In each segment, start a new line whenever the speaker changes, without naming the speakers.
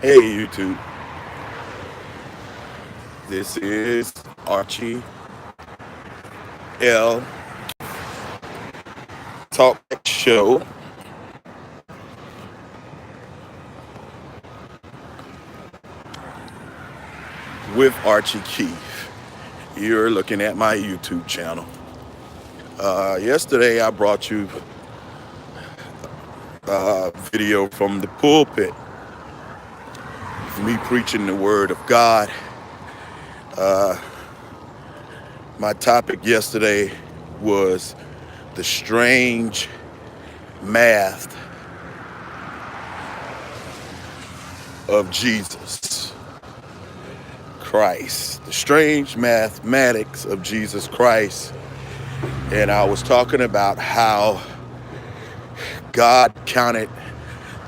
Hey YouTube, this is Archie L Talk Show with Archie Keith. You're looking at my YouTube channel. Yesterday I brought you a video from the pulpit of me preaching the Word of God. My topic yesterday was the strange math of Jesus Christ, the strange mathematics of Jesus Christ. And I was talking about how God counted,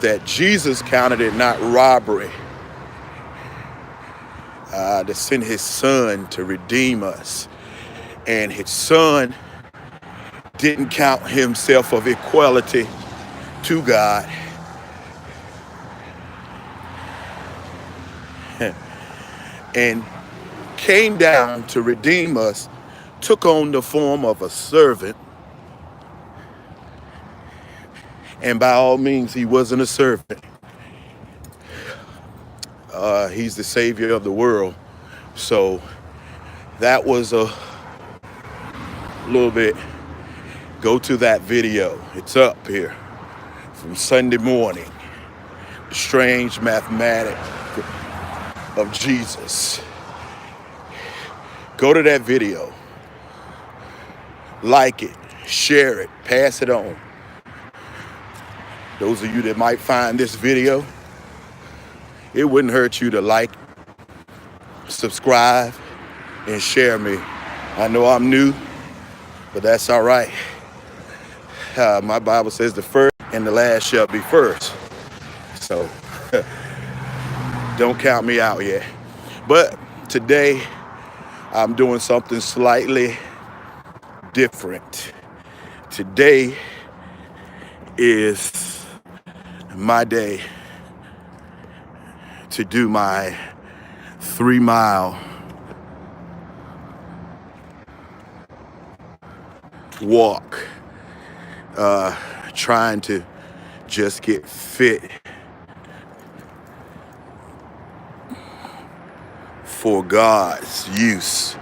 that Jesus counted it not robbery to send his son to redeem us. And his son didn't count himself of equality to God. And came down to redeem us, took on the form of a servant. And by all means, he wasn't a servant. He's the savior of the world. So that was a little bit. Go to that video. It's up here from Sunday morning. The strange mathematics of Jesus. Go to that video. Like it, share it, pass it on. Those of you that might find this video, it wouldn't hurt you to like, subscribe, and share me. I know I'm new, but that's all right. My Bible says the first and the last shall be first. So don't count me out yet. But today I'm doing something slightly different. Today is my day to do my 3-mile walk, trying to just get fit for God's use.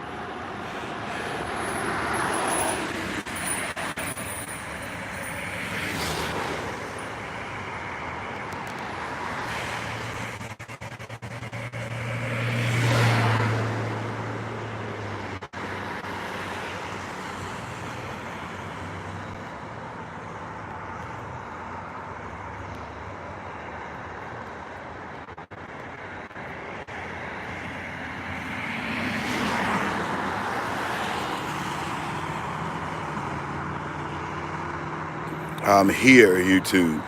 I'm here, YouTube,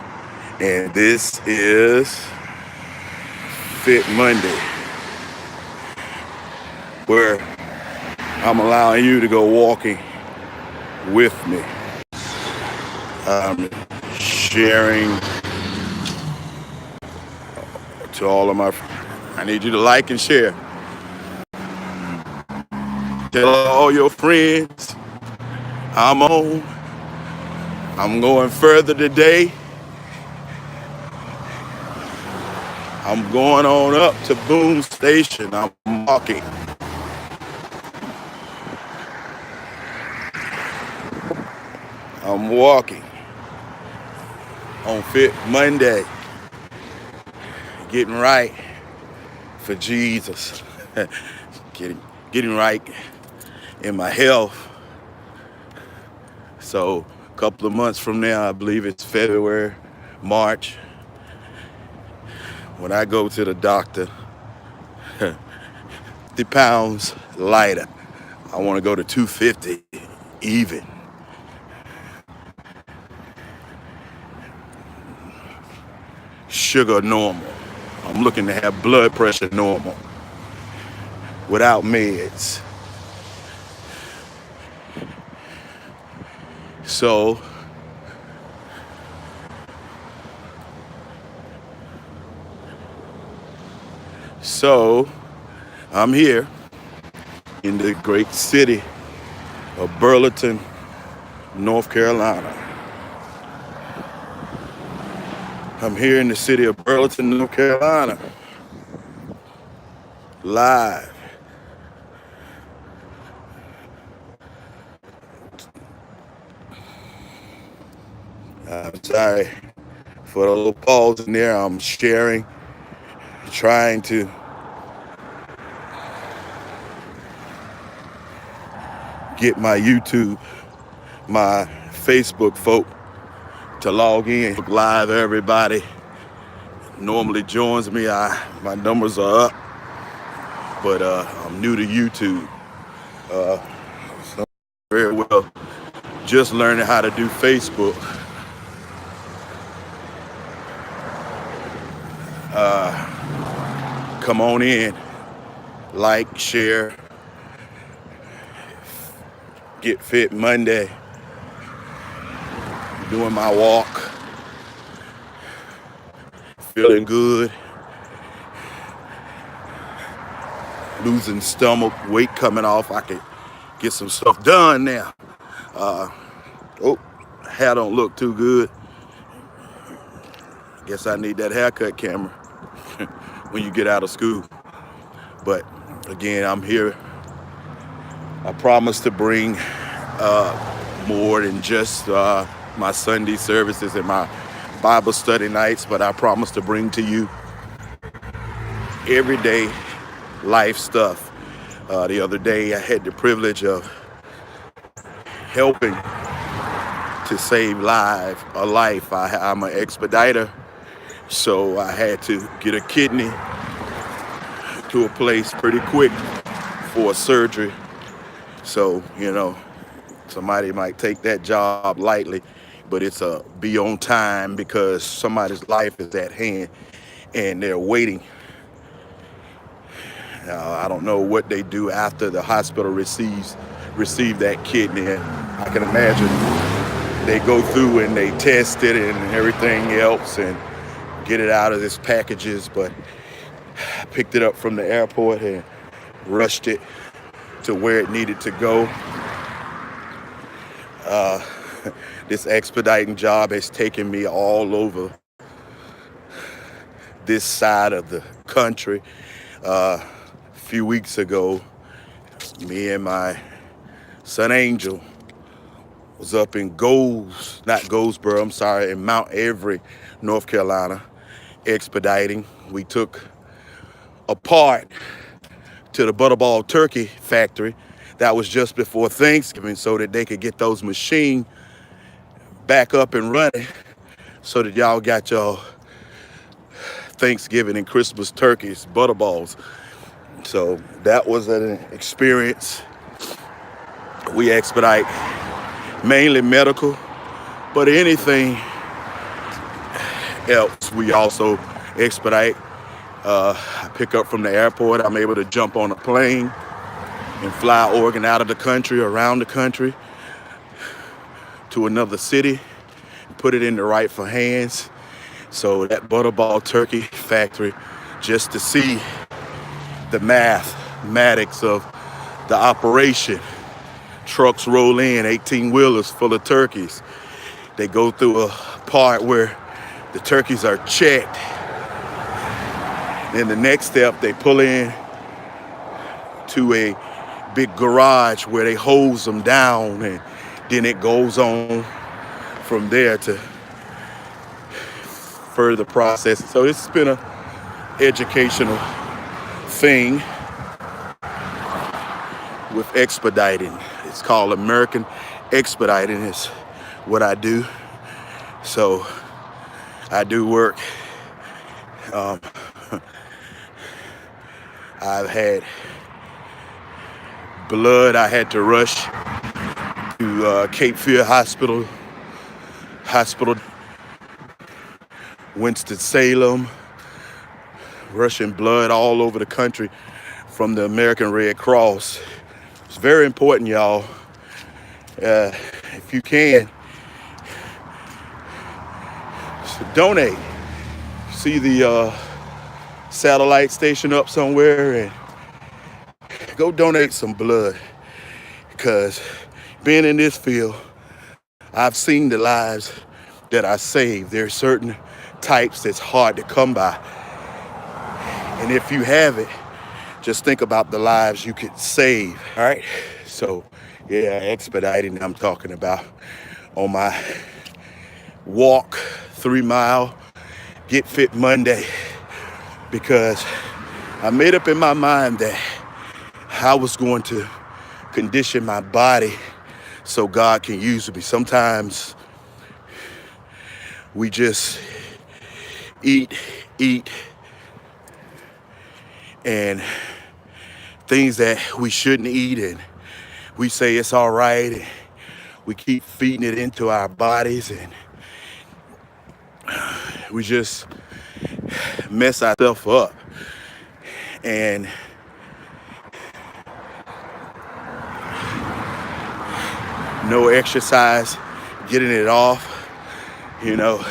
and this is Fit Monday, where I'm allowing you to go walking with me. I'm sharing to all of my friends. I need you to like and share. Tell all your friends I'm on. I'm going further today. I'm going on up to Boone Station. I'm walking. I'm walking on Fit Monday, getting right for Jesus, getting right in my health. So a couple of months from now, I believe it's February, March, when I go to the doctor, 50 pounds lighter. I want to go to 250 even. Sugar normal. I'm looking to have blood pressure normal without meds. So So I'm here in the great city of Burlington, North Carolina. I'm here in the city of Burlington, North Carolina, live. I'm sorry for the little pause in there. I'm sharing, trying to get my YouTube, my Facebook folk to log in. Live, everybody normally joins me. My numbers are up, but I'm new to YouTube. So very well, just learning how to do Facebook. Come on in, like, share, Get Fit Monday, doing my walk, feeling good, losing stomach, weight coming off. I can get some stuff done now. Oh, hair don't look too good. Guess I need that haircut camera when you get out of school. But again, I'm here. I promise to bring more than just my Sunday services and my Bible study nights, but I promise to bring to you everyday life stuff. The other day, I had the privilege of helping to save a life. I'm an expediter, so I had to get a kidney to a place pretty quick for a surgery. So, somebody might take that job lightly, but it's be on time because somebody's life is at hand and they're waiting. I don't know what they do after the hospital receive that kidney. I can imagine they go through and they test it and everything else and get it out of its packages. But I picked it up from the airport and rushed it to where it needed to go. This expediting job has taken me all over this side of the country. A few weeks ago, me and my son Angel was up in in Mount Avery, North Carolina, expediting. We took a part to the Butterball Turkey factory. That was just before Thanksgiving so that they could get those machines back up and running so that y'all got y'all Thanksgiving and Christmas turkeys, Butterballs. So that was an experience. We expedite mainly medical, but anything else we also expedite. I pick up from the airport. I'm able to jump on a plane and fly organ out of the country, around the country, to another city, and put it in the rightful hands. So that Butterball Turkey factory, just to see the mathematics of the operation. Trucks roll in, 18-wheelers full of turkeys. They go through a part where the turkeys are checked. Then the next step, they pull in to a big garage where they hose them down, and then it goes on from there to further processing. So it's been an educational thing with expediting. It's called American Expediting is what I do. So I do work. I've had blood. I had to rush to Cape Fear Hospital, Winston-Salem, rushing blood all over the country from the American Red Cross. It's very important, y'all. If you can, donate. See the satellite station up somewhere and go donate some blood. Because being in this field, I've seen the lives that I saved. There's certain types that's hard to come by. And if you have it, just think about the lives you could save. All right. So, yeah, expediting, I'm talking about on my walk 3 mile, Get Fit Monday, because I made up in my mind that I was going to condition my body so God can use me. Sometimes we just eat, and things that we shouldn't eat, and we say it's all right, and we keep feeding it into our bodies, and we just mess ourselves up. And no exercise, getting it off, you know.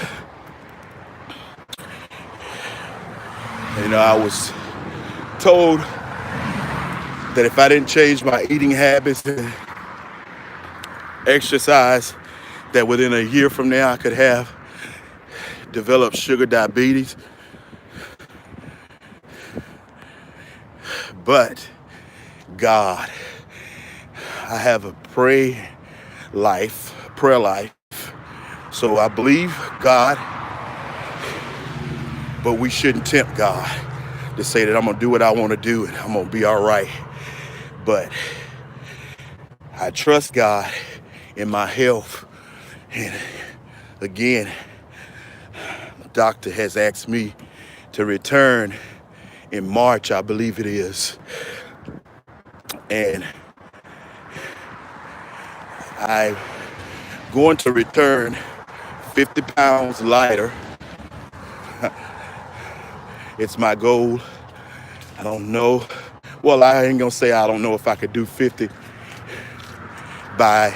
I was told that if I didn't change my eating habits and exercise, that within a year from now I could have developed sugar diabetes. But God, I have a prayer life. So I believe God, but we shouldn't tempt God to say that I'm gonna do what I want to do and I'm gonna be all right. But I trust God in my health. And again, the doctor has asked me to return in March, I believe it is. And I'm going to return 50 pounds lighter. It's my goal. I don't know. Well, I ain't gonna say I don't know if I could do 50 by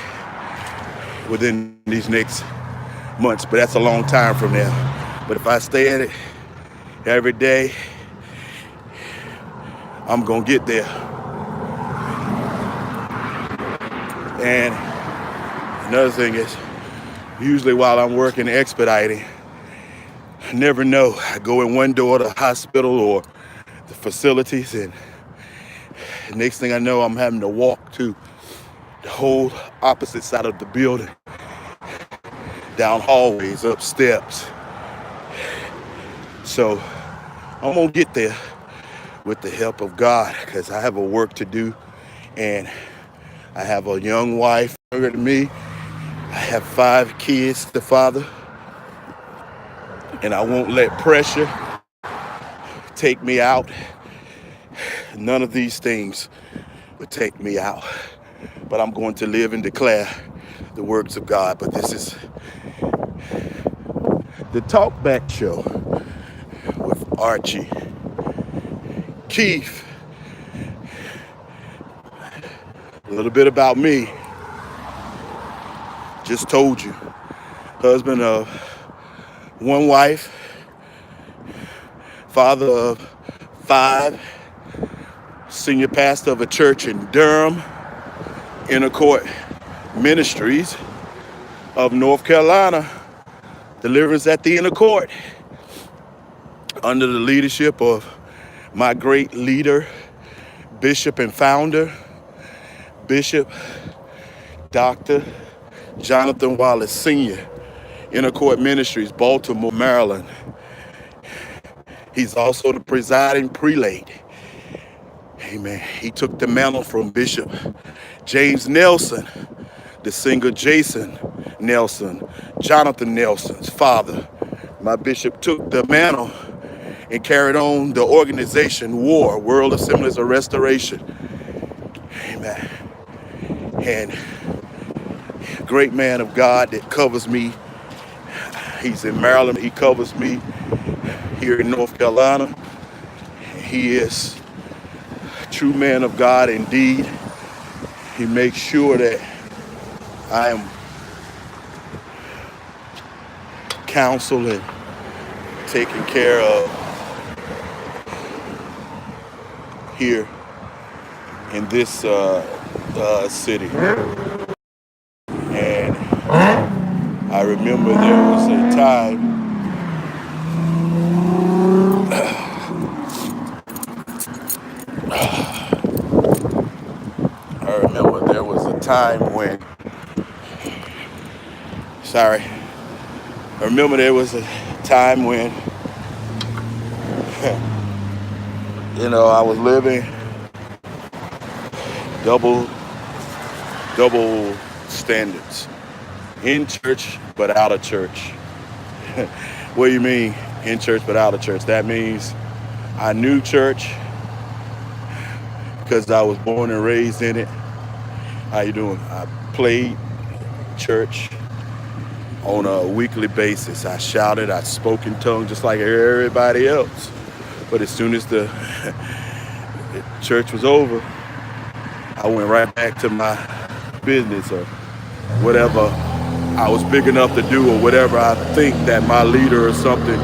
within these next months, but that's a long time from now. But if I stay at it every day, I'm gonna get there. And another thing is, usually while I'm working expediting, I never know. I go in one door to the hospital or the facilities, and the next thing I know, I'm having to walk to the whole opposite side of the building, down hallways, up steps. So I'm gonna get there with the help of God, because I have a work to do, and I have a young wife younger than me. I have 5 kids to father, and I won't let pressure take me out. None of these things would take me out, but I'm going to live and declare the works of God. But this is the Talk Back Show with Archie. Keith, a little bit about me. Just told you, husband of 1 wife, father of 5, senior pastor of a church in Durham, Inner Court Ministries of North Carolina, Deliverance at the Inner Court, under the leadership of my great leader, bishop and founder, Bishop Dr. Jonathan Wallace Sr., Inner Court Ministries, Baltimore, Maryland. He's also the presiding prelate. Amen. He took the mantle from Bishop James Nelson, the singer Jason Nelson, Jonathan Nelson's father. My bishop took the mantle and carried on the organization WAR, World Assemblies of Restoration. Amen. And great man of God that covers me. He's in Maryland. He covers me here in North Carolina. He is a true man of God indeed. He makes sure that I am counseled and taken care of. here in this city. And I remember there was a time, I remember there was a time when, sorry, I remember there was a time when, I was living double standards. In church, but out of church. What do you mean, in church, but out of church? That means I knew church because I was born and raised in it. How you doing? I played church on a weekly basis. I shouted, I spoke in tongues just like everybody else. But as soon as the church was over, I went right back to my business or whatever I was big enough to do, or whatever I think that my leader or something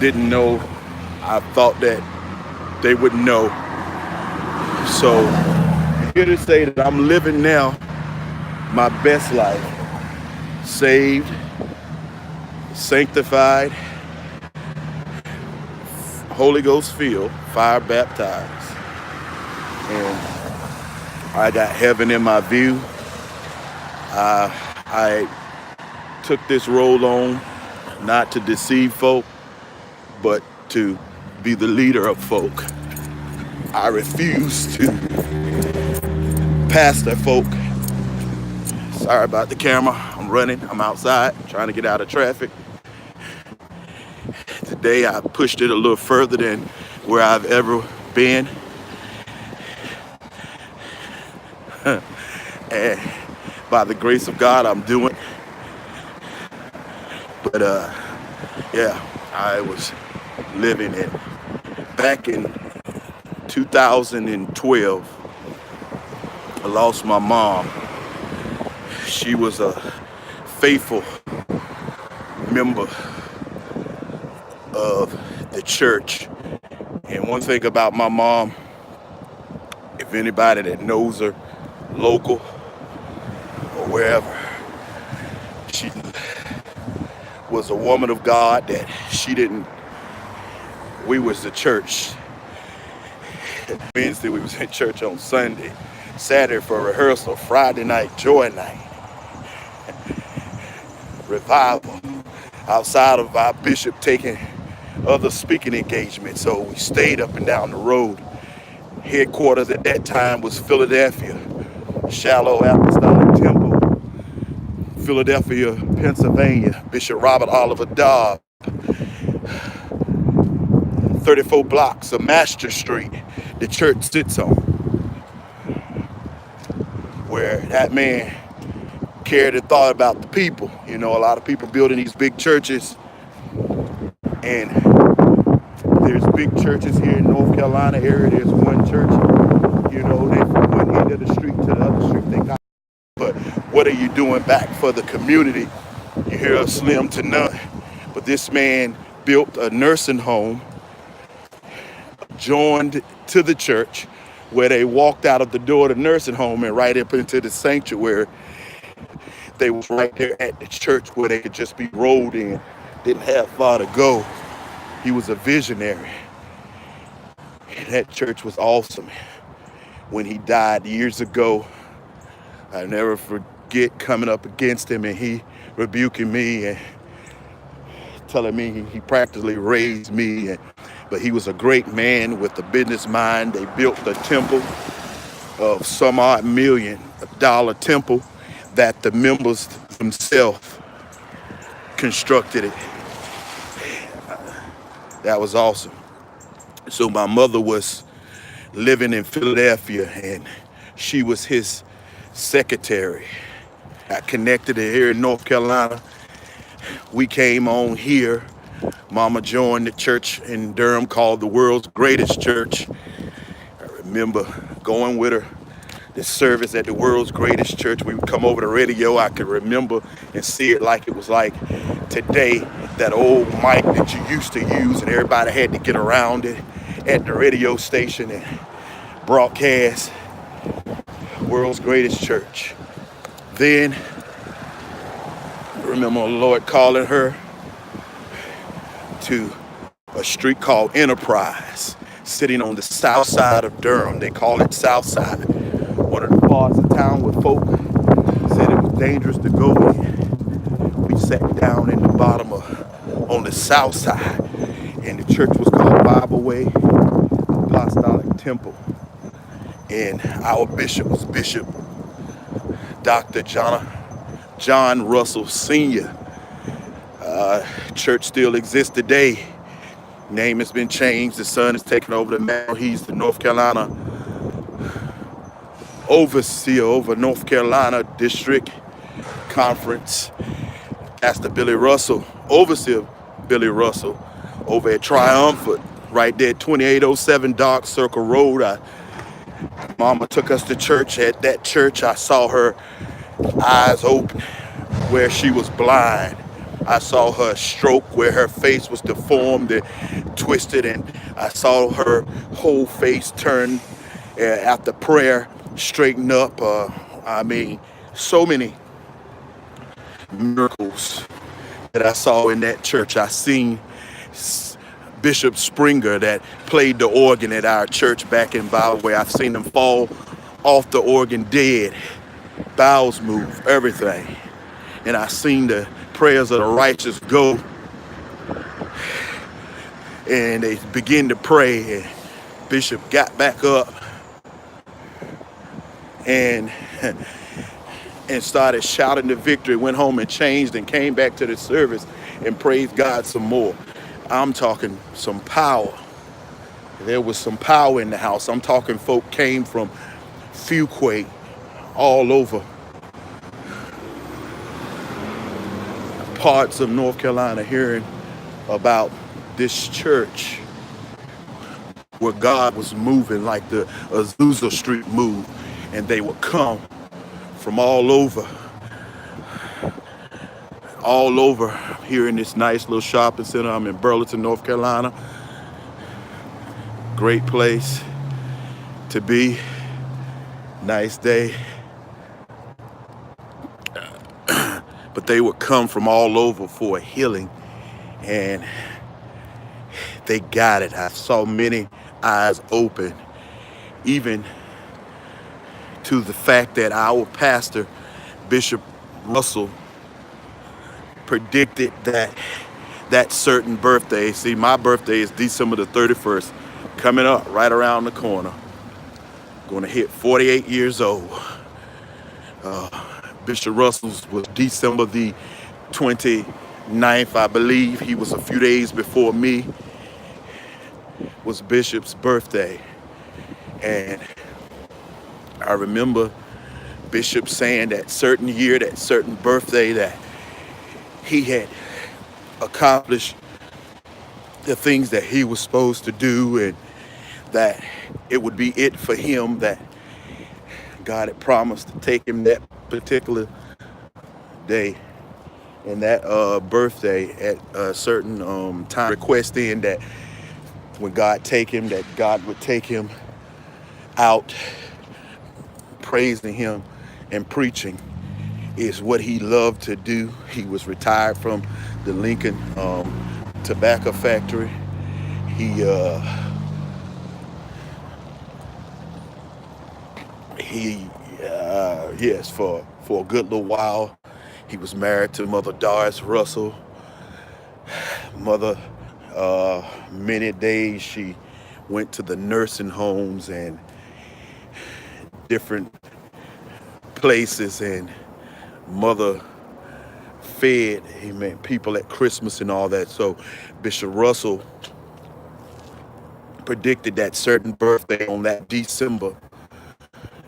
didn't know. I thought that they would know. So I'm here to say that I'm living now my best life, saved, sanctified, Holy Ghost filled, fire baptized, and I got heaven in my view. I took this role on not to deceive folk, but to be the leader of folk. I refuse to pastor folk. Sorry about the camera. I'm running. I'm outside trying to get out of traffic. Today I pushed it a little further than where I've ever been. And by the grace of God, I'm doing. But yeah, I was living it. Back in 2012, I lost my mom. She was a faithful member of the church. And one thing about my mom, if anybody that knows her, local or wherever, she was a woman of God that we was the church. Wednesday we was in church on Sunday, Saturday for rehearsal, Friday night joy night, revival, outside of our bishop taking other speaking engagements. So we stayed up and down the road. Headquarters at that time was Philadelphia, Shallow Apostolic Temple, Philadelphia, Pennsylvania, Bishop Robert Oliver Dobb, 34 blocks of Master Street, the church sits on, where that man cared and thought about the people. A lot of people building these big churches, and there's big churches here in North Carolina area. There's one church, they from one end of the street to the other street. They got, but what are you doing back for the community? You hear a slim to none. But this man built a nursing home, joined to the church, where they walked out of the door of the nursing home and right up into the sanctuary. They was right there at the church where they could just be rolled in. Didn't have far to go. He was a visionary. And that church was awesome. When he died years ago, I never forget coming up against him and he rebuking me and telling me he practically raised me. But he was a great man with a business mind. They built the temple of some odd $1 million temple that the members themselves constructed it. That was awesome. So my mother was living in Philadelphia and she was his secretary. I connected her here in North Carolina. We came on here. Mama joined the church in Durham called the world's greatest church. I remember going with her the service at the world's greatest church. We would come over the radio. I could remember and see it like it was like today that old mic that you used to use and everybody had to get around it at the radio station and broadcast world's greatest church. Then I remember the Lord calling her to a street called Enterprise, sitting on the south side of Durham. They call it South Side. One of the parts of town where folk said it was dangerous to go in. We sat down in the bottom on the south side, and the church was called Bible Way Apostolic Temple. And our bishop was Bishop Dr. John Russell Sr. Church still exists today. Name has been changed. The son has taken over the mantle. He's the North Carolina overseer over North Carolina District Conference. Pastor Billy Russell, overseer Billy Russell, over at Triumphant, right there, 2807 Dark Circle Road. Mama took us to church. At that church, I saw her eyes open where she was blind. I saw her stroke where her face was deformed and twisted, and I saw her whole face turn after prayer, straighten up. I mean, so many miracles that I saw in that church. I seen Bishop Springer that played the organ at our church back in Byway. I've seen him fall off the organ dead, bowels move, everything. And I seen the prayers of the righteous go, and they begin to pray, and Bishop got back up and started shouting the victory, went home and changed and came back to the service and praised God some more. I'm talking some power. There was some power in the house. I'm talking folk came from Fuquay, all over parts of North Carolina, hearing about this church where God was moving like the Azusa Street moved, and they would come from all over here in this nice little shopping center. I'm in Burlington, North Carolina. Great place to be. Nice day. But they would come from all over for a healing, and they got it. I saw many eyes open, even to the fact that our pastor, Bishop Russell, predicted that certain birthday. See, my birthday is December the 31st, coming up right around the corner. Going to hit 48 years old. Bishop Russell's was December the 29th, I believe. He was a few days before me. Was Bishop's birthday. And I remember Bishop saying that certain year, that certain birthday, that he had accomplished the things that he was supposed to do, and that it would be it for him, that God had promised to take him that particular day and that birthday at a certain time, requesting that when God take him, that God would take him out praising him and preaching is what he loved to do. He was retired from the Lincoln tobacco factory. Yes, for a good little while, he was married to Mother Doris Russell. Mother, many days she went to the nursing homes and different places, and Mother fed, amen, people at Christmas and all that. So Bishop Russell predicted that certain birthday on that December,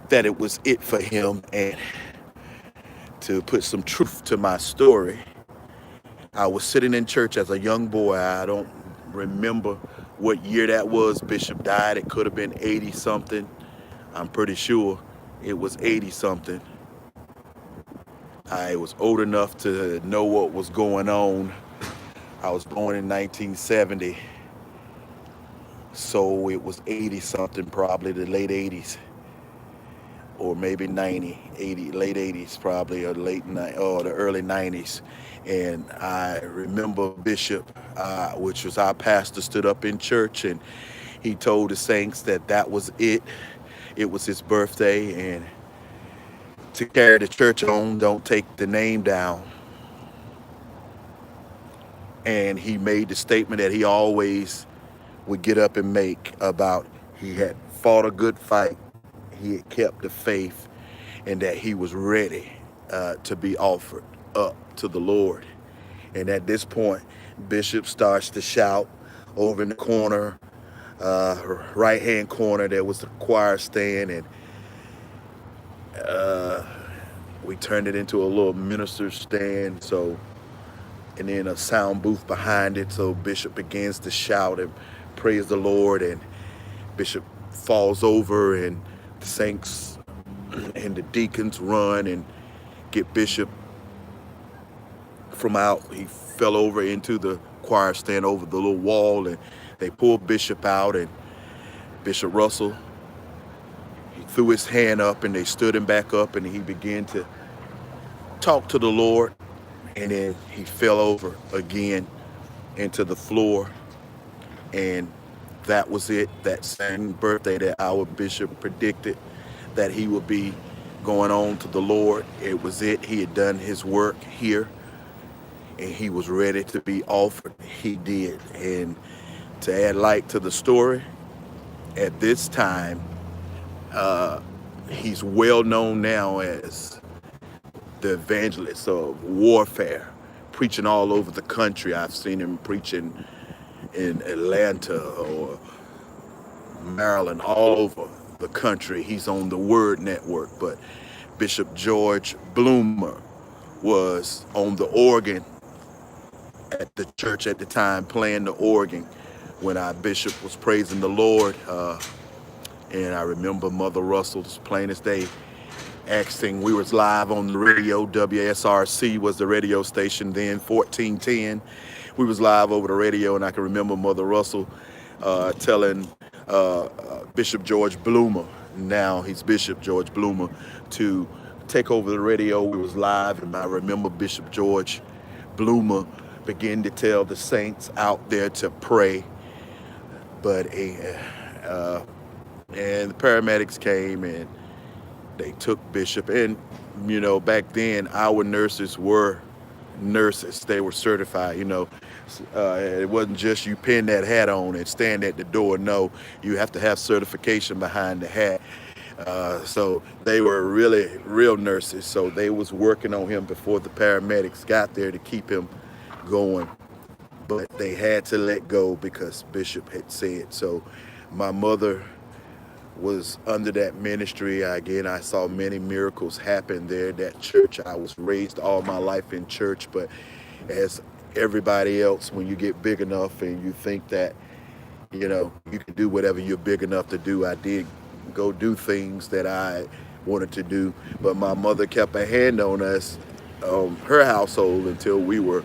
that it was it for him. And to put some truth to my story, I was sitting in church as a young boy. I don't remember what year that was. Bishop died. It could have been 80 something. I'm pretty sure it was 80 something. I was old enough to know what was going on I was born in 1970, so it was 80 something, probably the late 80s, or maybe 90, 80, late 80s probably, or or the early 90s. And I remember Bishop, which was our pastor, stood up in church and he told the saints that that was it. It was his birthday, and to carry the church on, don't take the name down. And he made the statement that he always would get up and make about he had fought a good fight, he had kept the faith, and that he was ready to be offered up to the Lord. And at this point, Bishop starts to shout over in the corner, right hand corner. There was the choir stand, and we turned it into a little minister stand. So, and then a sound booth behind it. So Bishop begins to shout and praise the Lord, and Bishop falls over, and the saints and the deacons run and get Bishop from out. He fell over into the choir stand over the little wall, and they pulled Bishop out, and Bishop Russell, he threw his hand up, and they stood him back up, and he began to talk to the Lord, and then he fell over again into the floor. And that was it. That same birthday that our bishop predicted that he would be going on to the Lord, it was it. He had done his work here, and he was ready to be offered. He did. And to add light to the story, at this time, he's well known now as the evangelist of warfare, preaching all over the country. I've seen him preaching in Atlanta or Maryland, all over the country. He's on the Word Network. But Bishop George Bloomer was on the organ at the church at the time, playing the organ when our bishop was praising the Lord. And I remember Mother Russell's plain as day asking, we was live on the radio. WSRC was the radio station then, 1410. We was live over the radio, and I can remember Mother Russell telling Bishop George Bloomer, now he's Bishop George Bloomer, to take over the radio. We was live, and I remember Bishop George Bloomer began to tell the saints out there to pray. But and the paramedics came and they took Bishop. And you know, back then our nurses were nurses. They were certified. You know, it wasn't just you pin that hat on and stand at the door. No, you have to have certification behind the hat. So they were really real nurses. So they was working on him before the paramedics got there to keep him going. But they had to let go because Bishop had said so. My mother was under that ministry. Again, I saw many miracles happen there. That church, I was raised all my life in church, but as everybody else, when you get big enough and you think that, you know, you can do whatever you're big enough to do, I did go do things that I wanted to do. But my mother kept a hand on us, her household, until we were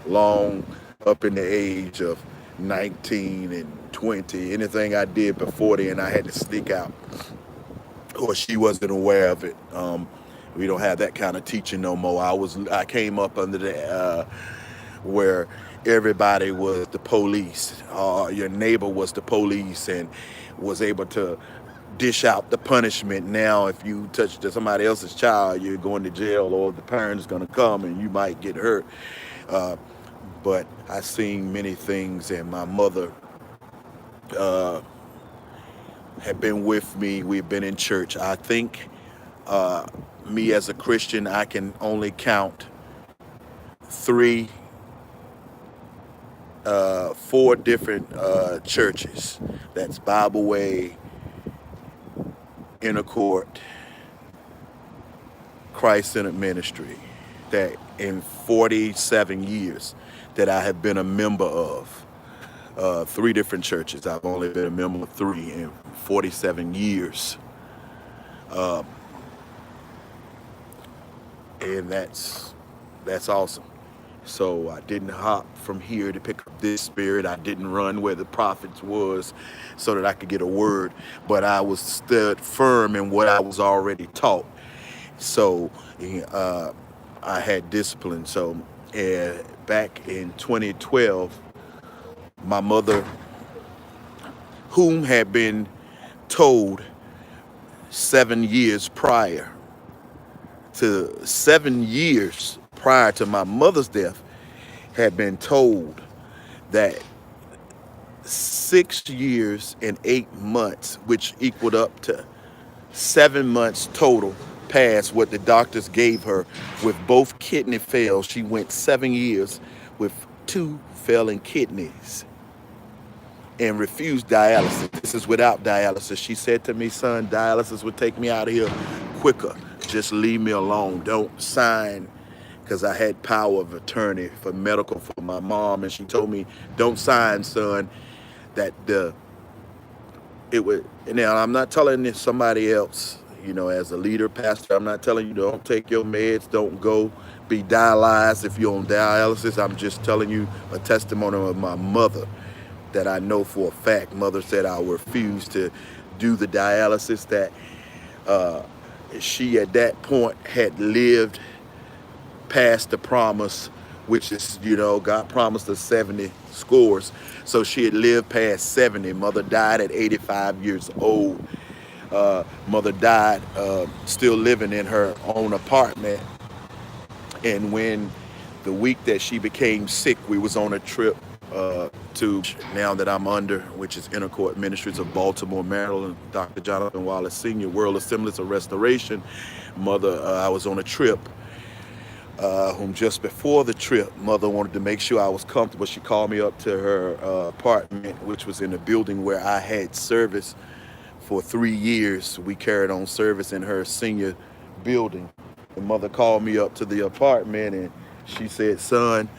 long up in the age of 19 and 20. Anything I did before then, I had to sneak out, or she wasn't aware of it. We don't have that kind of teaching no more. I came up under the where everybody was the police. Your neighbor was the police and was able to dish out the punishment. Now, if you touch somebody else's child, you're going to jail, or the parent's going to come and you might get hurt. But I seen many things, and my mother had been with me. We've been in church. I think me as a Christian, I can only count four different churches. That's Bible Way, Inner Court, Christ-Centered Ministry, that in 47 years that I have been a member of. Three different churches. I've only been a member of three in 47 years. And that's awesome. So I didn't hop from here to pick up this spirit. I didn't run where the prophets was so that I could get a word. But I was stood firm in what I was already taught. So uh, I had discipline. So back in 2012, my mother, whom had been told 7 years prior, to 7 years prior to my mother's death, had been told that 6 years and 8 months, which equaled up to 7 months total, past what the doctors gave her with both kidney fails. She went 7 years with two failing kidneys and refused dialysis. This is without dialysis. She said to me, son, dialysis would take me out of here quicker. Just leave me alone. Don't sign, because I had power of attorney for medical for my mom. And she told me, don't sign, son, that it would. Now, I'm not telling this somebody else, as a leader, pastor, I'm not telling you don't take your meds, don't go be dialyzed if you're on dialysis. I'm just telling you a testimony of my mother that I know for a fact. Mother said I refuse to do the dialysis, that she at that point had lived past the promise, which is, God promised us 70 scores. So she had lived past 70. Mother died at 85 years old. Mother died still living in her own apartment. And when the week that she became sick, we was on a trip to now that I'm under, which is Inner Court Ministries of Baltimore, Maryland, Dr. Jonathan Wallace Sr., World Assemblies of Restoration. Mother, I was on a trip, whom just before the trip, Mother wanted to make sure I was comfortable. She called me up to her apartment, which was in the building where I had service for 3 years. We carried on service in her senior building. And Mother called me up to the apartment and she said, son,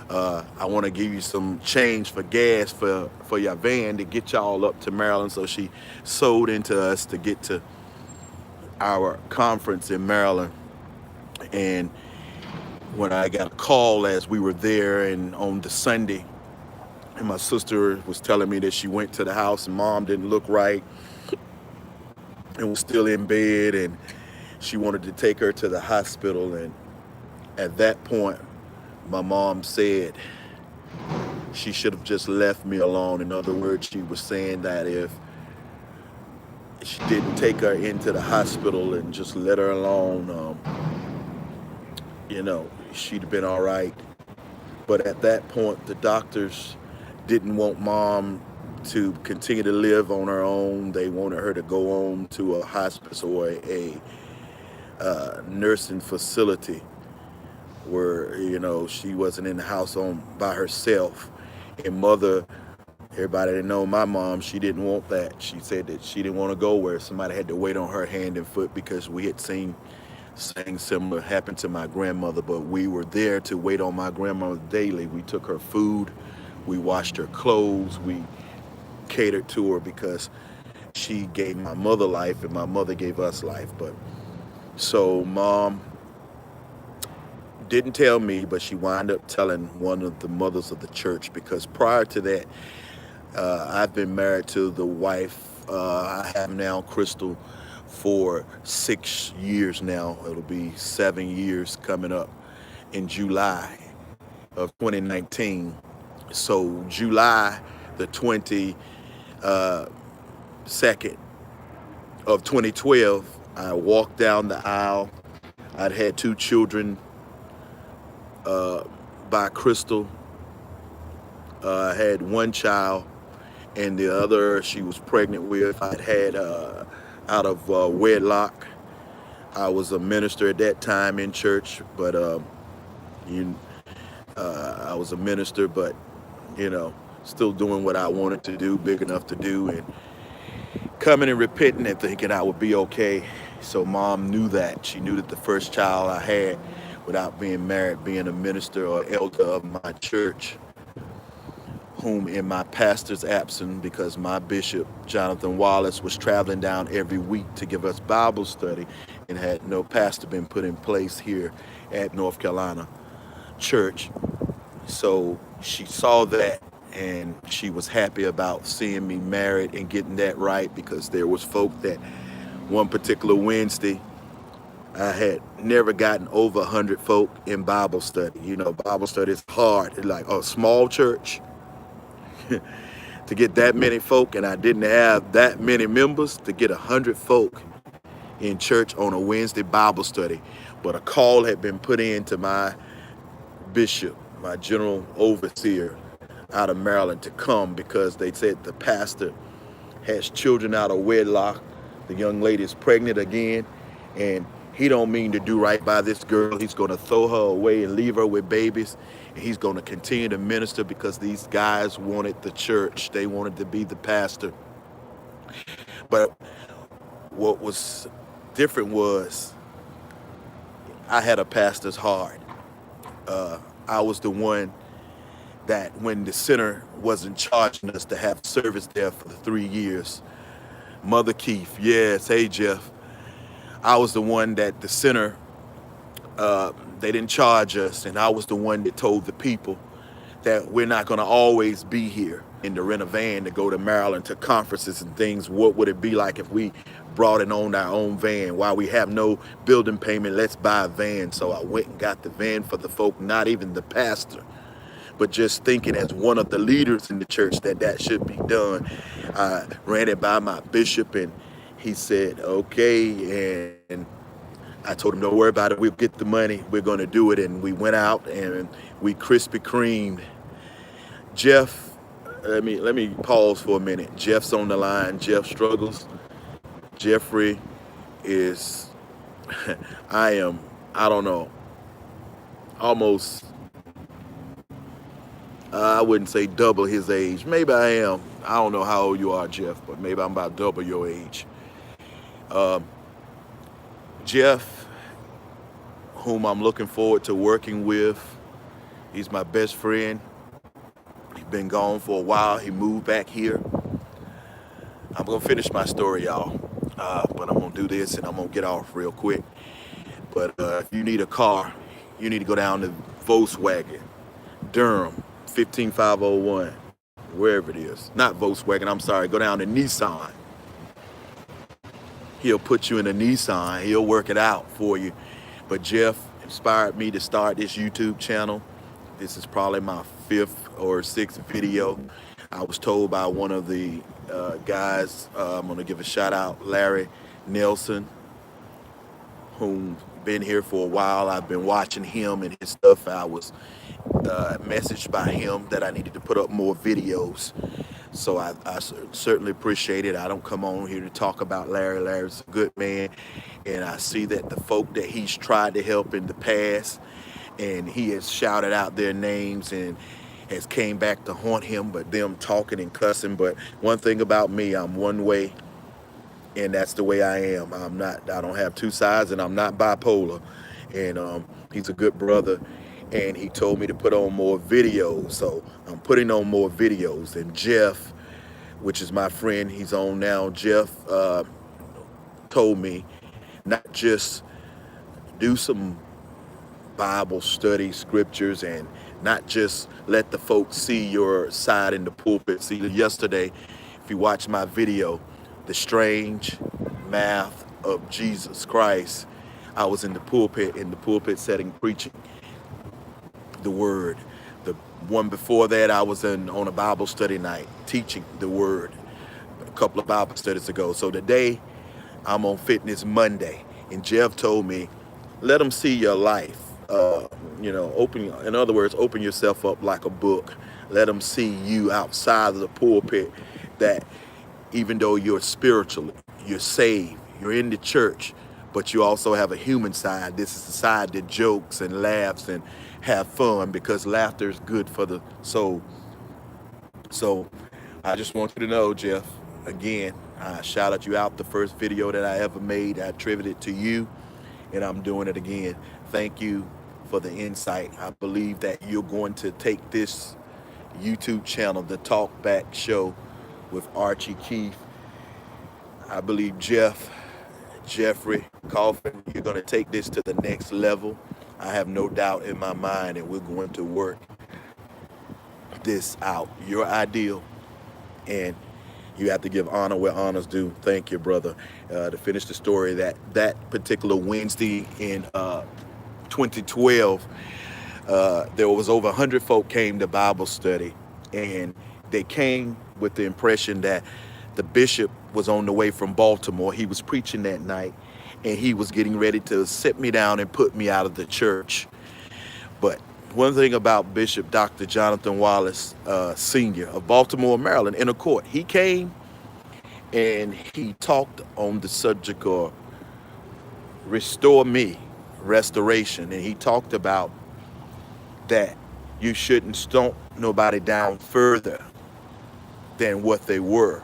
I want to give you some change for gas for your van to get y'all up to Maryland. So she sold into us to get to our conference in Maryland. And when I got a call as we were there and on the Sunday, and my sister was telling me that she went to the house and mom didn't look right and was still in bed, and she wanted to take her to the hospital. And at that point, my mom said she should have just left me alone. In other words, she was saying that if she didn't take her into the hospital and just let her alone, she'd have been all right. But at that point, the doctors didn't want mom to continue to live on her own. They wanted her to go on to a hospice or a nursing facility where, she wasn't in the house by herself. And Mother, everybody that know my mom, she didn't want that. She said that she didn't want to go where somebody had to wait on her hand and foot, because we had seen something similar happen to my grandmother. But we were there to wait on my grandmother daily. We took her food, we washed her clothes, we catered to her, because she gave my mother life and my mother gave us life. But so mom didn't tell me, but she wound up telling one of the mothers of the church, because prior to that, I've been married to the wife I have now, Crystal, for 6 years now. It'll be 7 years coming up in July of 2019. So July the 22nd of 2012, I walked down the aisle. I'd had 2 children by Crystal. I had 1 child, and the other she was pregnant with, I'd had out of wedlock. I was a minister at that time in church, but I was a minister, but still doing what I wanted to do, big enough to do, and coming and repenting and thinking I would be okay. So mom knew that. She knew that the first child I had, without being married, being a minister or elder of my church, whom in my pastor's absence, because my bishop, Jonathan Wallace, was traveling down every week to give us Bible study, and had no pastor been put in place here at North Carolina Church. So she saw that and she was happy about seeing me married and getting that right, because there was folk that one particular Wednesday I had never gotten over 100 folk in Bible study. You know, Bible study is hard. It's like a small church to get that many folk, and I didn't have that many members to get 100 folk in church on a Wednesday Bible study. But a call had been put in to my bishop, my general overseer out of Maryland, to come, because they said the pastor has children out of wedlock. The young lady is pregnant again, and he don't mean to do right by this girl. He's going to throw her away and leave her with babies, and he's going to continue to minister, because these guys wanted the church. They wanted to be the pastor. But what was different was I had a pastor's heart. I was the one that when the center wasn't charging us to have service there for the 3 years, Mother Keith, yes, hey Jeff, I was the one that the center, they didn't charge us, and I was the one that told the people that we're not going to always be here, and to rent a van to go to Maryland to conferences and things. What would it be like if we brought it on our own van? While we have no building payment, let's buy a van. So I went and got the van for the folk, not even the pastor, but just thinking as one of the leaders in the church that that should be done. I ran it by my bishop, and he said, okay. And I told him, don't worry about it. We'll get the money. We're going to do it. And we went out and we Krispy Kremed. Jeff, let me pause for a minute. Jeff's on the line. Jeff struggles. Jeffrey is, I don't know, almost, I wouldn't say double his age. Maybe I am. I don't know how old you are, Jeff, but maybe I'm about double your age. Jeff, whom I'm looking forward to working with, he's my best friend. He's been gone for a while. He moved back here. I'm going to finish my story, y'all. But I'm going to do this and I'm going to get off real quick. But if you need a car, you need to go down to Volkswagen, Durham, 15501, wherever it is. Not Volkswagen, I'm sorry. Go down to Nissan. He'll put you in a Nissan. He'll work it out for you. But Jeff inspired me to start this YouTube channel. This is probably my 5th or 6th video. I was told by one of the guys, I'm going to give a shout out, Larry Nelson, who's been here for a while. I've been watching him and his stuff. I was messaged by him that I needed to put up more videos. So I certainly appreciate it. I don't come on here to talk about Larry. Larry's a good man. And I see that the folk that he's tried to help in the past, and he has shouted out their names and has came back to haunt him, but them talking and cussing. But one thing about me, I'm one way, and that's the way I am. I don't have two sides, and I'm not bipolar. And he's a good brother, and he told me to put on more videos. So I'm putting on more videos. And Jeff, which is my friend, he's on now. Jeff told me not just do some Bible study, scriptures, and not just let the folks see your side in the pulpit. See, yesterday, if you watch my video, The Strange Math of Jesus Christ, I was in the pulpit setting, preaching the word. The one before that, I was on a Bible study night, teaching the word, a couple of Bible studies ago. So today, I'm on Fitness Monday, and Jeff told me, let them see your life. In other words, open yourself up like a book. Let them see you outside of the pulpit, that even though you're spiritually, you're saved, you're in the church, but you also have a human side. This is the side that jokes and laughs and have fun, because laughter is good for the soul. So I just want you to know, Jeff, again, I shouted you out. The first video that I ever made, I attributed it to you, and I'm doing it again. Thank you for the insight. I believe that you're going to take this YouTube channel, the Talk Back Show with Archie Keith. I believe Jeffrey Coffin, you're going to take this to the next level. I have no doubt in my mind, and we're going to work this out. You're ideal, and you have to give honor where honor's due. Thank you, brother. To finish the story, that particular Wednesday in 2012, there was over 100 folk came to Bible study, and they came with the impression that the bishop was on the way from Baltimore. He was preaching that night, and he was getting ready to sit me down and put me out of the church. But one thing about Bishop Dr. Jonathan Wallace, Sr. of Baltimore, Maryland, in a court, he came and he talked on the subject of restore me, restoration. And he talked about that you shouldn't stomp nobody down further than what they were,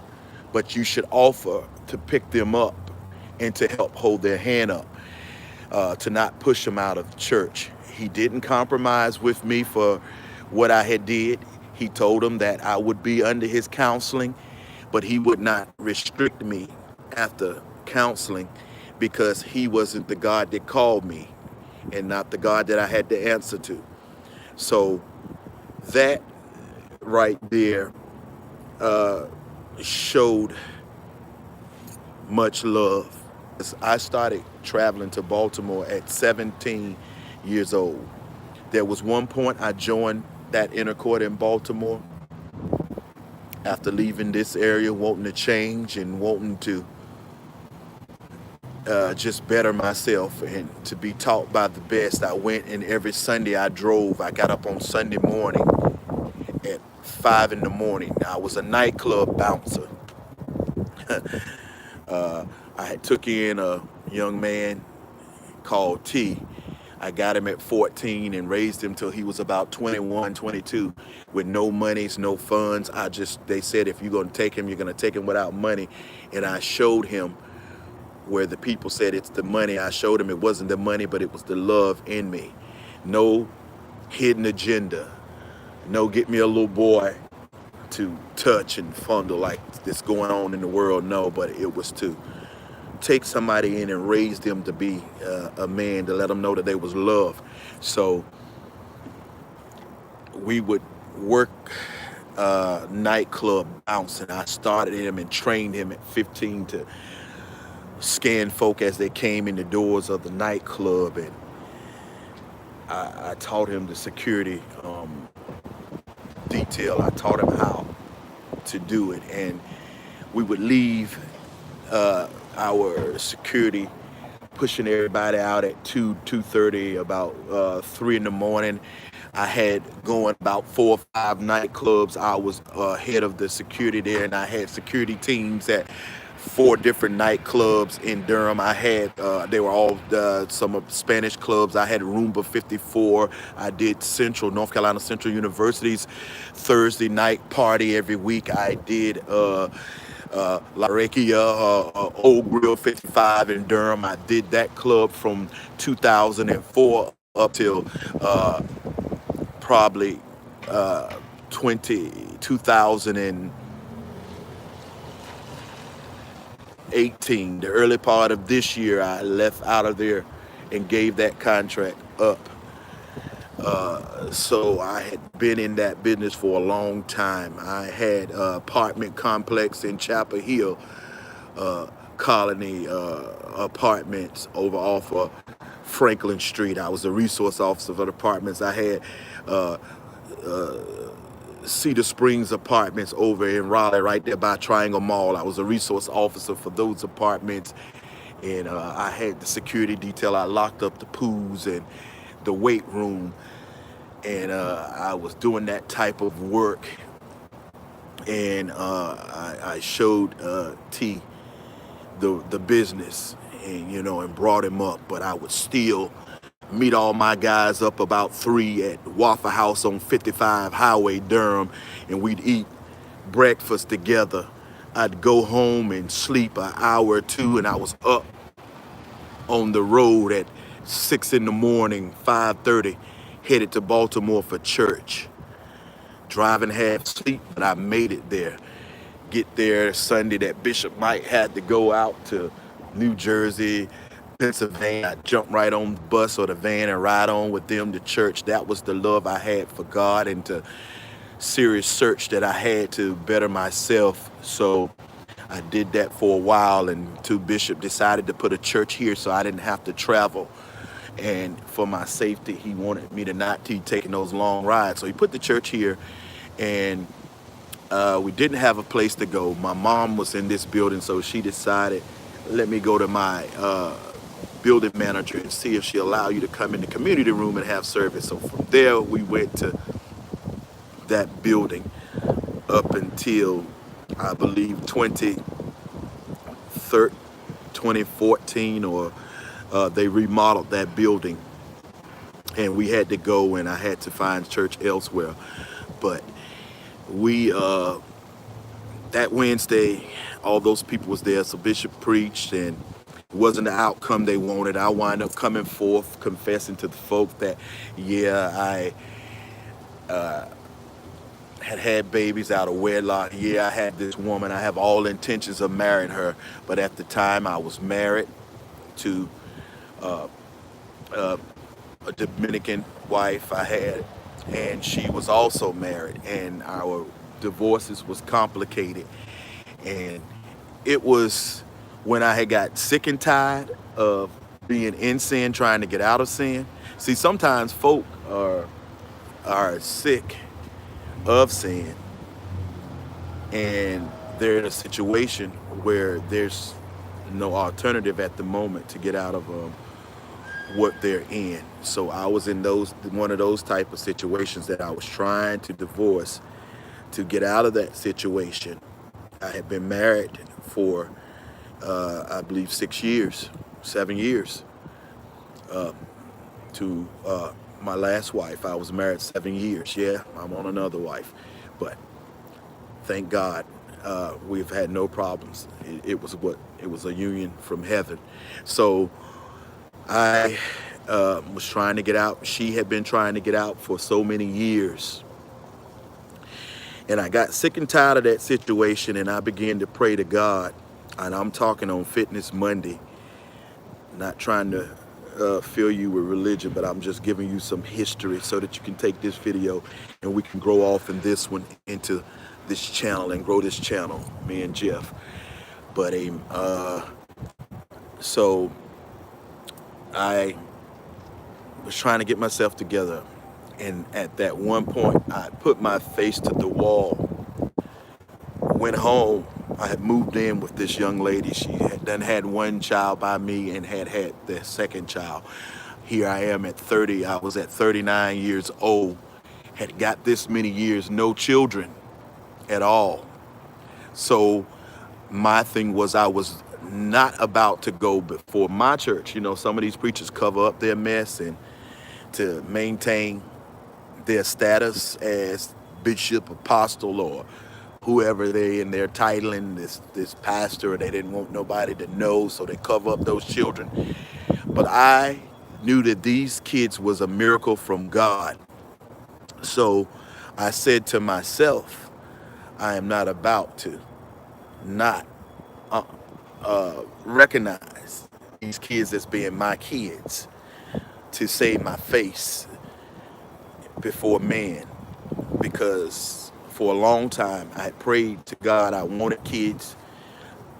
but you should offer to pick them up and to help hold their hand up, to not push them out of the church. He didn't compromise with me for what I had did. He told them that I would be under his counseling, but he would not restrict me after counseling, because he wasn't the God that called me and not the God that I had to answer to. So that right there showed much love. I started traveling to Baltimore at 17 years old. There was one point I joined that inner court in Baltimore after leaving this area, wanting to change and wanting to just better myself and to be taught by the best. I went, and every Sunday I drove. I got up on Sunday morning at 5 in the morning. I was a nightclub bouncer. I had took in a young man called T. I got him at 14 and raised him till he was about 21, 22 with no monies, no funds. They said, if you're going to take him, you're going to take him without money. And I showed him where the people said it's the money. I showed him it wasn't the money, but it was the love in me. No hidden agenda. No get me a little boy to touch and fondle like this going on in the world. No, but it was to take somebody in and raise them to be a man, to let them know that there was love. So we would work nightclub bouncing. I started him and trained him at 15 to scan folk as they came in the doors of the nightclub, and I taught him the security detail. I taught him how to do it, and we would leave our security pushing everybody out at 2:30, about 3 in the morning. I had going about 4 or 5 nightclubs. I was head of the security there, and I had security teams at 4 different nightclubs in Durham. I had, they were all some of Spanish clubs. I had Roomba 54. I did North Carolina Central University's Thursday night party every week. I did La Requia, Old Grill 55 in Durham. I did that club from 2004 up till probably 2018. The early part of this year, I left out of there and gave that contract up. So I had been in that business for a long time. I had apartment complex in Chapel Hill, Colony Apartments over off of Franklin Street. I was a resource officer for the apartments. I had Cedar Springs Apartments over in Raleigh, right there by Triangle Mall. I was a resource officer for those apartments, and I had the security detail. I locked up the pools and the weight room, and I was doing that type of work, and I showed T the business, and and brought him up. But I would still meet all my guys up about 3 at Waffle House on 55 Highway, Durham, and we'd eat breakfast together. I'd go home and sleep an hour or 2, and I was up on the road at 6 in the morning, 5:30, headed to Baltimore for church. Driving half asleep, but I made it there. Get there Sunday, that Bishop Mike had to go out to New Jersey, Pennsylvania. I jumped right on the bus or the van and ride on with them to church. That was the love I had for God, and to serious search that I had to better myself. So I did that for a while, and two Bishop decided to put a church here so I didn't have to travel. And for my safety, he wanted me to not keep taking those long rides. So he put the church here, and we didn't have a place to go. My mom was in this building, so she decided, let me go to my building manager and see if she'll allow you to come in the community room and have service. So from there, we went to that building up until, I believe, 2014, or they remodeled that building, and we had to go, and I had to find church elsewhere. But we that Wednesday, all those people was there, so Bishop preached, and it wasn't the outcome they wanted. I wind up coming forth confessing to the folk that, yeah, I had babies out of wedlock. Yeah, I had this woman. I have all intentions of marrying her, but at the time I was married to a Dominican wife I had, and she was also married, and our divorces was complicated. And it was when I had got sick and tired of being in sin, trying to get out of sin. See, sometimes folk are sick of sin, and they're in a situation where there's no alternative at the moment to get out of what they're in. So I was in one of those type of situations that I was trying to divorce to get out of that situation. I had been married for I believe 7 years to my last wife. I was married 7 years. Yeah, I'm on another wife, but thank God we've had no problems. It was a union from heaven. So I was trying to get out. She had been trying to get out for so many years. And I got sick and tired of that situation, and I began to pray to God. And I'm talking on Fitness Monday, not trying to fill you with religion, but I'm just giving you some history so that you can take this video and we can grow off in this one into this channel and grow this channel, me and Jeff. But so I was trying to get myself together, and at that one point I put my face to the wall, went home. I had moved in with this young lady. She had done had one child by me and had the second child. Here I am at 30. I was at 39 years old, had got this many years, no children at all. So my thing was, I was not about to go before my church. You know, some of these preachers cover up their mess and to maintain their status as bishop, apostle, or whoever they in their titling, this pastor. They didn't want nobody to know, so they cover up those children. But I knew that these kids was a miracle from God. So I said to myself, I am not about to not recognize these kids as being my kids, to save my face before man. Because for a long time I had prayed to God. I wanted kids.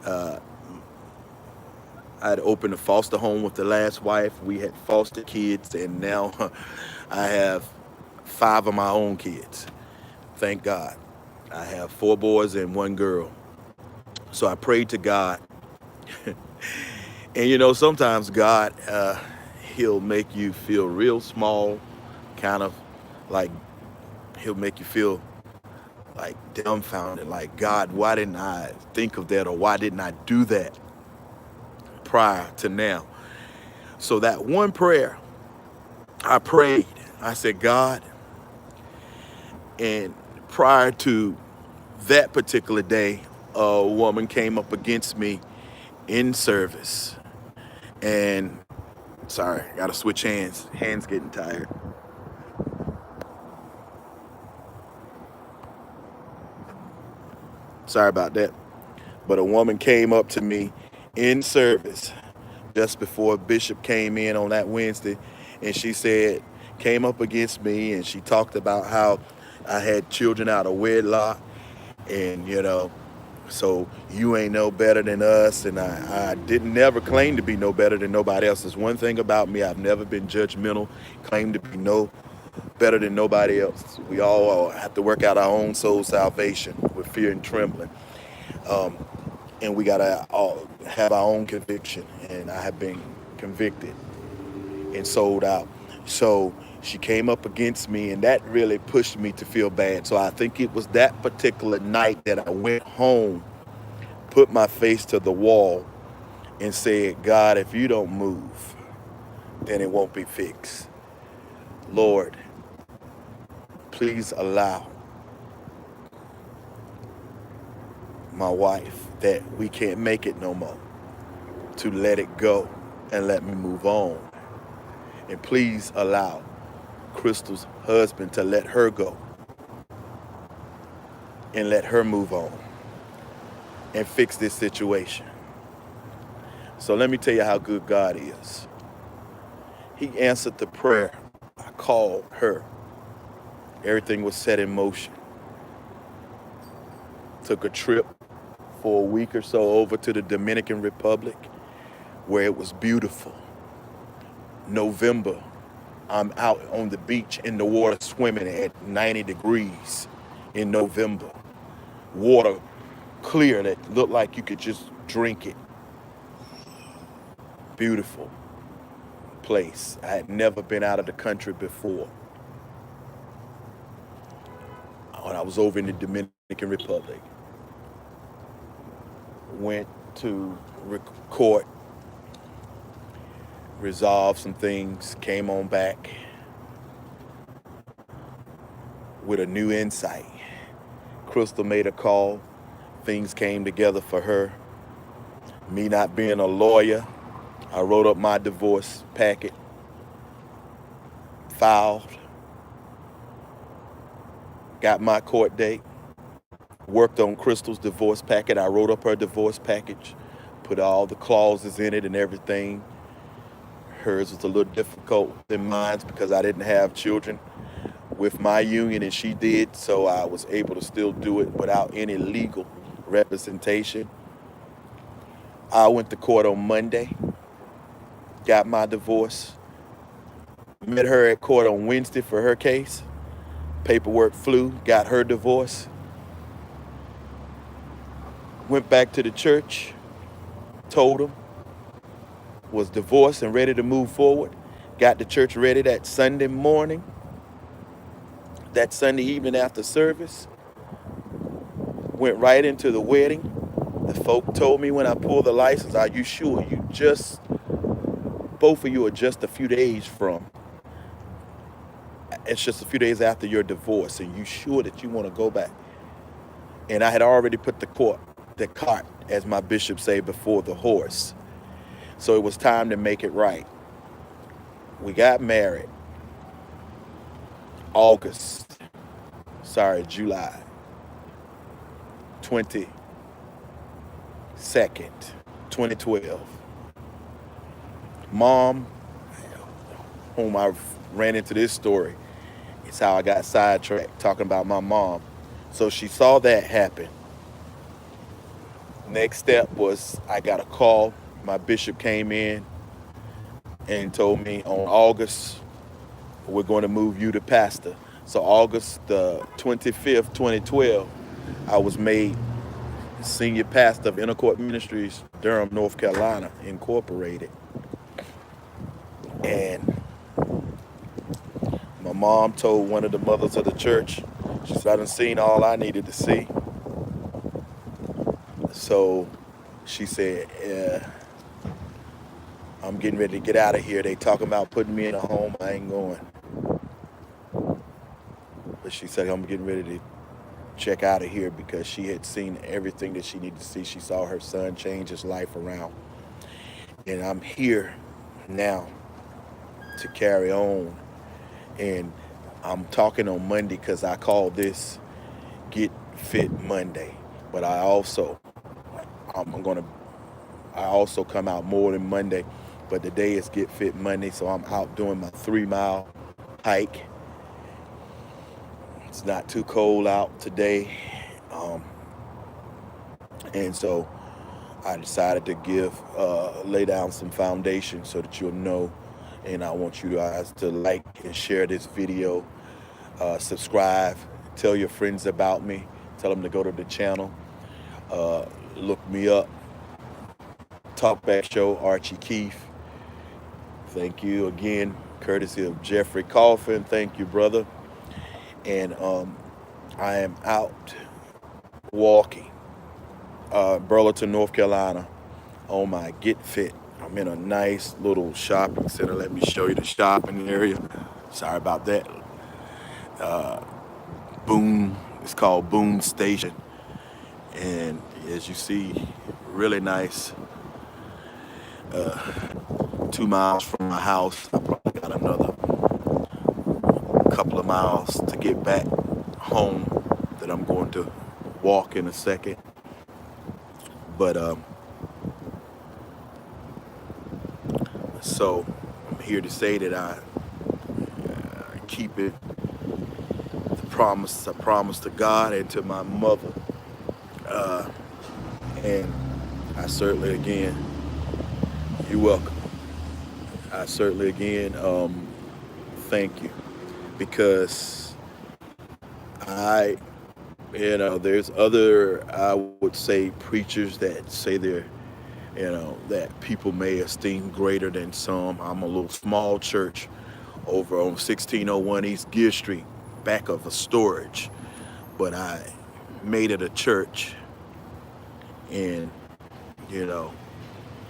I'd opened a foster home with the last wife. We had foster kids, and now I have 5 of my own kids. Thank God. I have 4 boys and 1 girl. So I prayed to God. And you know, sometimes God, he'll make you feel real small, kind of like he'll make you feel like dumbfounded, like, God, why didn't I think of that, or why didn't I do that prior to now? So that one prayer I prayed, I said, God, and prior to that particular day, a woman came up against me in service, and sorry, gotta switch hands getting tired. Sorry about that. But a woman came up to me in service just before Bishop came in on that Wednesday, and she said, came up against me, and she talked about how I had children out of wedlock, and so you ain't no better than us. And I didn't never claim to be no better than nobody else. There's one thing about me: I've never been judgmental, claim to be no better than nobody else. We all have to work out our own soul salvation with fear and trembling. Um, and we gotta all have our own conviction. And I have been convicted and sold out. So she came up against me, and that really pushed me to feel bad. So I think it was that particular night that I went home, put my face to the wall, and said, God, if you don't move, then it won't be fixed. Lord, please allow my wife that we can't make it no more to let it go and let me move on. And please allow Crystal's husband to let her go and let her move on and fix this situation. So let me tell you how good God is. He answered the prayer. I called her. Everything was set in motion. Took a trip for a week or so over to the Dominican Republic, where it was beautiful. November, I'm out on the beach in the water swimming at 90 degrees in November. Water clear that looked like you could just drink it. Beautiful place. I had never been out of the country before. When I was over in the Dominican Republic, went to court, resolved some things, came on back with a new insight. Crystal made a call. Things came together for her. Me not being a lawyer, I wrote up my divorce packet, filed, got my court date, worked on Crystal's divorce packet. I wrote up her divorce package, put all the clauses in it and everything. Hers was a little difficult than mine because I didn't have children with my union and she did, so I was able to still do it without any legal representation. I went to court on Monday, got my divorce, met her at court on Wednesday for her case. Paperwork flew, got her divorce. Went back to the church, told them, was divorced and ready to move forward. Got the church ready that Sunday morning, that Sunday evening after service. Went right into the wedding. The folk told me when I pulled the license, are you sure both of you are just a few days from, it's just a few days after your divorce, and you sure that you want to go back? And I had already put the cart, as my bishop say, before the horse. So it was time to make it right. We got married July 22nd, 2012. Mom, whom I ran into this story, it's how I got sidetracked talking about my mom. So she saw that happen. Next step was I got a call. My bishop came in and told me on August, we're going to move you to pastor. So August the 25th, 2012, I was made senior pastor of Inner Court Ministries, Durham, North Carolina, Incorporated. And my mom told one of the mothers of the church, she said, I done seen all I needed to see. So she said, I'm getting ready to get out of here. They talking about putting me in a home. I ain't going. But she said, I'm getting ready to check out of here because she had seen everything that she needed to see. She saw her son change his life around. And I'm here now to carry on. And I'm talking on Monday because I call this Get Fit Monday. But I also come out more than Monday, but the day is Get Fit Monday, so I'm out doing my 3-mile hike It's not too cold out today. Um, and so I decided to lay down some foundation so that you'll know. And I want you guys to like and share this video, subscribe, tell your friends about me, tell them to go to the channel, look me up, Talkback Show, Archie Keith. Thank you again, courtesy of Jeffrey Coffin. Thank you, brother. And I am out walking, Burlington, North Carolina, on my Get Fit. I'm in a nice little shopping center. Let me show you the shopping area. Sorry about that. Boone, it's called Boone Station. And as you see, really nice. 2 miles from my house. I probably got another couple of miles to get back home that I'm going to walk in a second. But so I'm here to say that I keep it, the promise I promised to God and to my mother. And I certainly again, you're welcome. I certainly again thank you, because there's other, I would say, preachers that say they're, that people may esteem greater than some. I'm a little small church over on 1601 East Gear Street, back of a storage, but I made it a church, and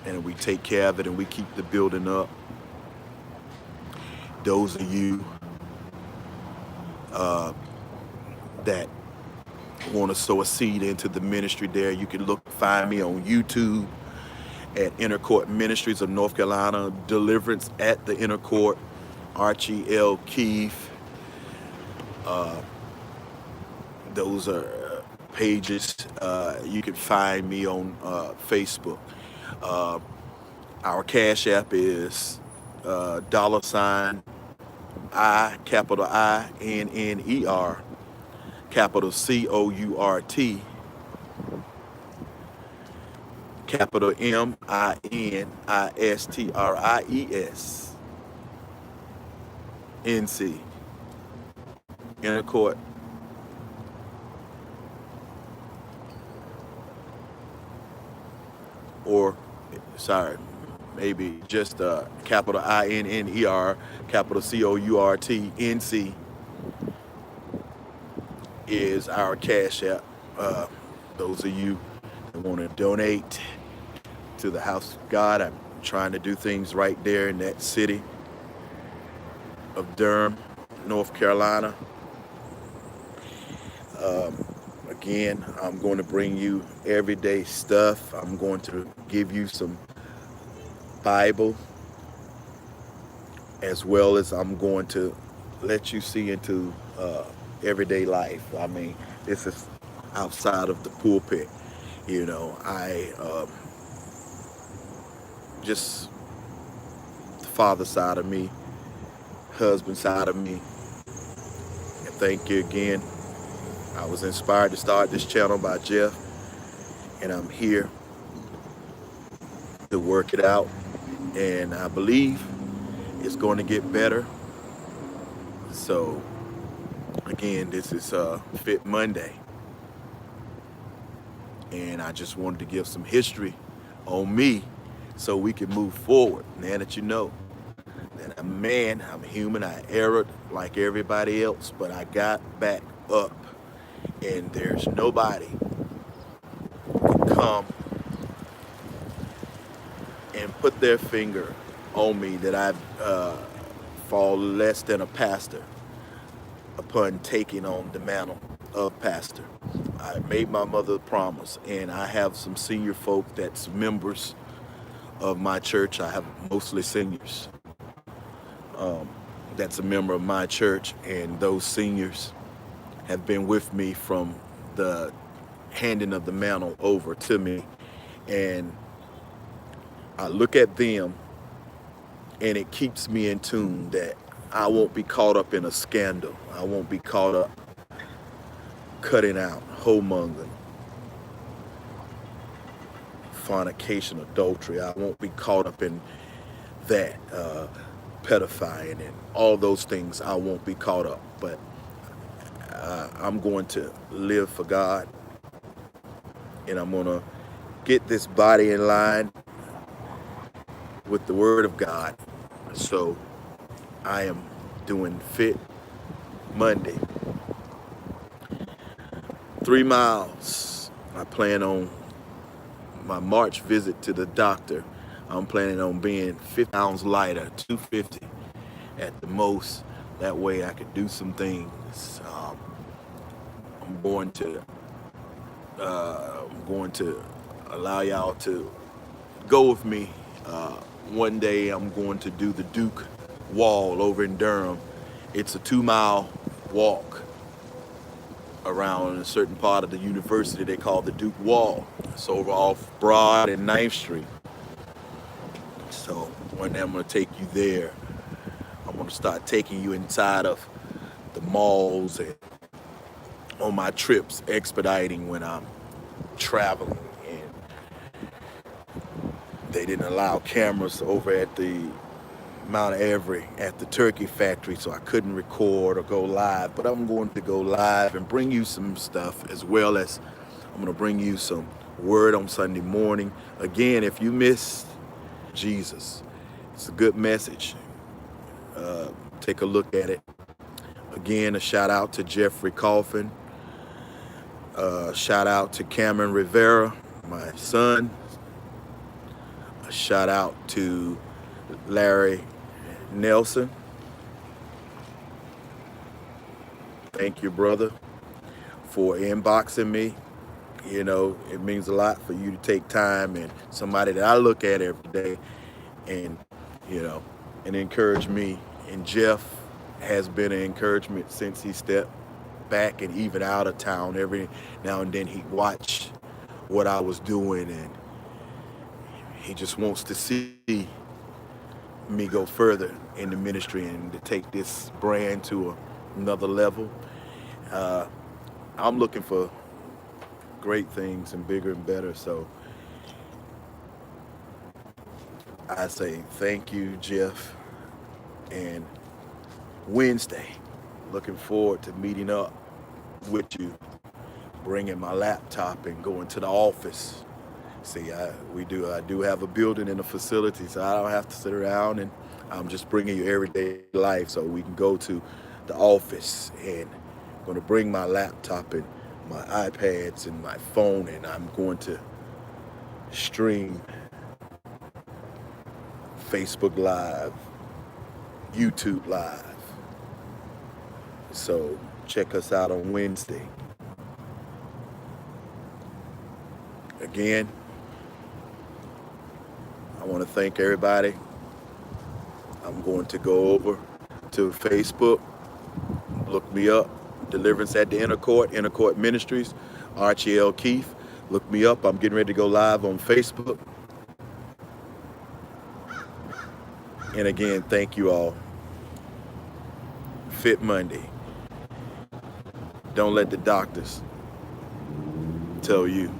and we take care of it, and we keep the building up. Those of you that want to sow a seed into the ministry there, you can find me on YouTube at Inner Court Ministries of North Carolina, Deliverance at the Inner Court, Archie L. Keith. Those are pages. You can find me on Facebook. Our Cash App is $ I, capital INNER, capital COURT, capital MINISTRIES, NC, Inner Court. Or, sorry, maybe just capital INNER, capital COURT, NC is our Cash App. Those of you that want to donate to the House of God, I'm trying to do things right there in that city of Durham, North Carolina. Again, I'm going to bring you everyday stuff. I'm going to give you some Bible, as well as I'm going to let you see into everyday life. I mean, this is outside of the pulpit. I just the father side of me, husband side of me. And thank you again. I was inspired to start this channel by Jeff, and I'm here to work it out, and I believe it's going to get better. So again, this is Fit Monday, and I just wanted to give some history on me so we can move forward. Now that you know that I'm a man, I'm human, I erred like everybody else, but I got back up, and there's nobody can come and put their finger on me that I've fall less than a pastor upon taking on the mantle of pastor. I made my mother a promise, and I have some senior folk that's members of my church. I have mostly seniors. That's a member of my church, and those seniors have been with me from the handing of the mantle over to me. And I look at them, and it keeps me in tune that I won't be caught up in a scandal. I won't be caught up cutting out, homongering, fornication, adultery. I won't be caught up in that, pedophiling and all those things. I won't be caught up, but I'm going to live for God, and I'm going to get this body in line with the Word of God. So I am doing Fit Monday. 3 miles. I plan on my March visit to the doctor. I'm planning on being 50 pounds lighter, 250 at the most. That way I could do some things. I'm going to allow y'all to go with me. One day I'm going to do the Duke Wall over in Durham. It's a 2-mile walk around a certain part of the university they call the Duke Wall. It's over off Broad and 9th Street. So one day I'm going to take you there. I'm going to start taking you inside of the malls and on my trips, expediting when I'm traveling. And they didn't allow cameras over at the Mount Avery at the turkey factory, so I couldn't record or go live. But I'm going to go live and bring you some stuff, as well as I'm going to bring you some word on Sunday morning. Again, if you missed Jesus, it's a good message. Take a look at it. Again, a shout out to Jeffrey Coffin. Shout out to Cameron Rivera, my son. A shout out to Larry Nelson. Thank you, brother, for inboxing me. You know, it means a lot for you to take time, and somebody that I look at every day and, and encourage me. And Jeff has been an encouragement since he stepped back and even out of town. Every now and then he'd watch what I was doing, and he just wants to see me go further in the ministry and to take this brand to another level. I'm looking for great things and bigger and better. So I say thank you, Jeff. And Wednesday, looking forward to meeting up with you, bringing my laptop and going to the office. See, I do have a building and a facility, so I don't have to sit around, and I'm just bringing you everyday life so we can go to the office. And I'm going to bring my laptop and my iPads and my phone, and I'm going to stream Facebook Live, YouTube Live. So check us out on Wednesday. Again, I want to thank everybody. I'm going to go over to Facebook, look me up, Deliverance at the Inner Court Ministries, Archie L. Keith. Look me up. I'm getting ready to go live on Facebook. And again, thank you all. Fit Monday. Don't let the doctors tell you,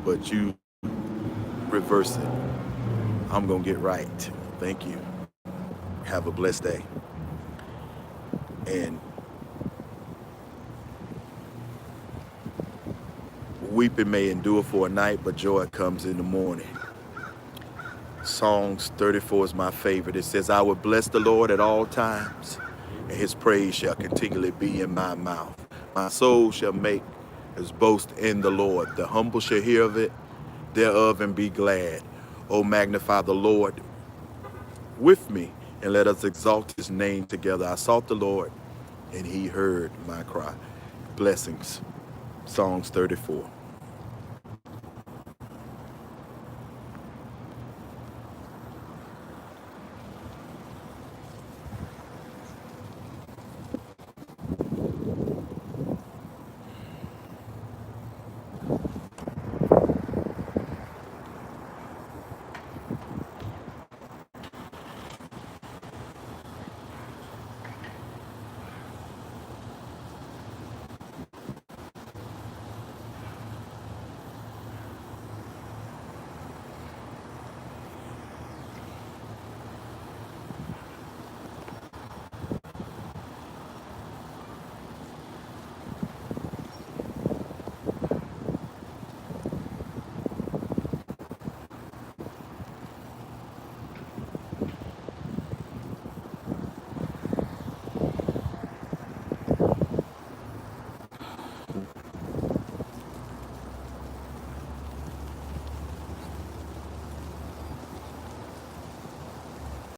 but you reverse it. I'm going to get right. Thank you. Have a blessed day. And weeping may endure for a night, but joy comes in the morning. Psalms 34 is my favorite. It says, I will bless the Lord at all times, and his praise shall continually be in my mouth. My soul shall make his boast in the Lord. The humble shall hear of it, thereof, and be glad. O magnify the Lord with me, and let us exalt his name together. I sought the Lord, and he heard my cry. Blessings. Psalms 34.